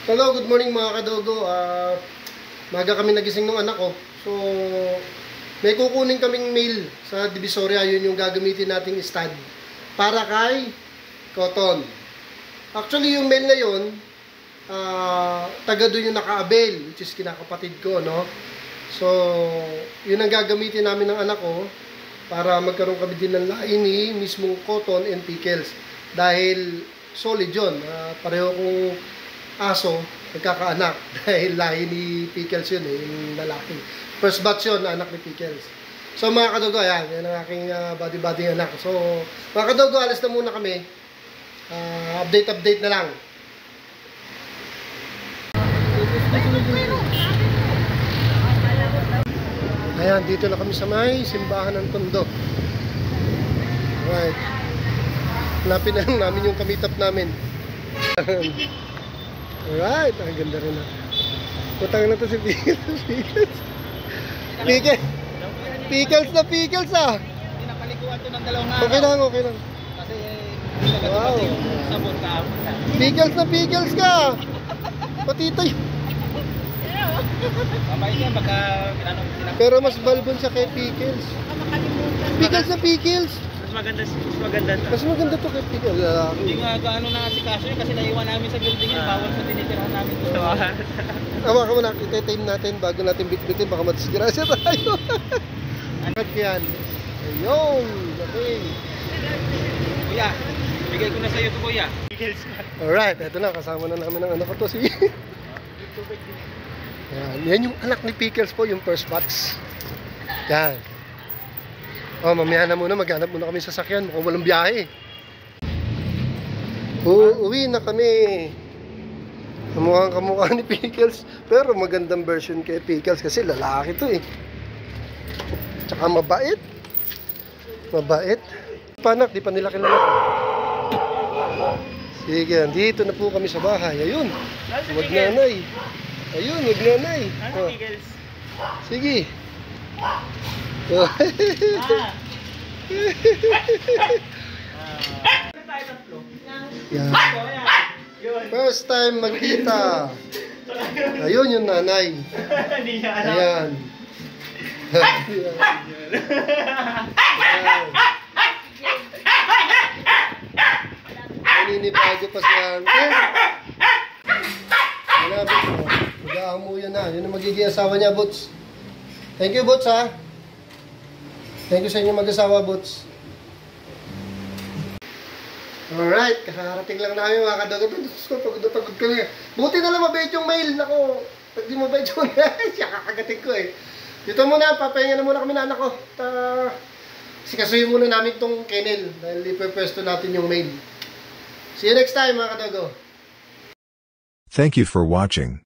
Hello, good morning mga kadogo. Maga kami nagising ng anak ko. So, may kukunin kaming mail sa Divisoria. Yun yung gagamitin nating stud para kay Cotton. Actually, yung mail na yun, taga doon yung naka-avail, which is kinakapatid ko, no? So, yun ang gagamitin namin ng anak ko para magkaroon kami din ng lahi ni mismong Cotton and Pickles. Dahil solid yun. Pareho kong aso, nagkakaanak. Dahil lahi ni Pickles yun, yung lalaki. First batch yun, anak ni Pickles. So mga kadogo, ayan, yan ang aking body anak. So, mga kadogo, alas na muna kami. Update na lang. Ayan, dito na kami sa may simbahan ng Tondo. Alright. Hanapin na lang namin yung kamitap namin. Alright, ang ganda rin na. Putang na to si Pickles. Pickles ah. Hindi napaliguan to ng dalawang araw. Okay lang. Kasi Wow. yung sabon ka. Pickles ka. Patito yun. Mamay ka, baka Pero mas balbon siya kay Pickles. Pickles. Mas maganda to. Mas maganda to kay Pickles. Hindi nga gaano na si Casio yun kasi naiwan namin sa building yun. Bawal sa tinitirahan namin to. Awa ka muna, ite-time natin bago natin bitbitin. Baka matisgrasya tayo. Agad yan. Ayun. Okay. Kuya, bigay ko na sa iyo to kuya. Alright, eto na. Kasama na namin ang anak ko to si... Yan yung anak ni Pickles po, yung first batch. Yan. Oh, mamaya na muna, maghanap muna kami sa sasakyan. Mukhang walang biyahe. Uwi na kami. Mukhang kamukha ni Pickles. Pero magandang version kay Pickles kasi lalaki to eh. Tsaka mabait. Panak, di pa nila kilala. Sige, dito na po kami sa bahay. Ayun, magnanay. Oh. Sige. Yan. First time magkita. Ayun yung nanay. Ayan. Naninibago pa si Uncle. Sinabi ko, mag-aamuyan na. Yun ang magiging asawa niya, Boots. Thank you, Boots, ha. Thank you sa inyo mag-asawa, Boots. Alright, kakarating lang namin mga kadogo. Pagod kami. Buti na lang mabait yung mail. Nako, pag di mabait yung mail, siya kakagating ko eh. Dito muna, papahinga na muna kami na anak ko. Sikasuhin muna namin tong kennel dahil ipepwesto natin yung mail. See you next time mga kadogo. Thank you for watching.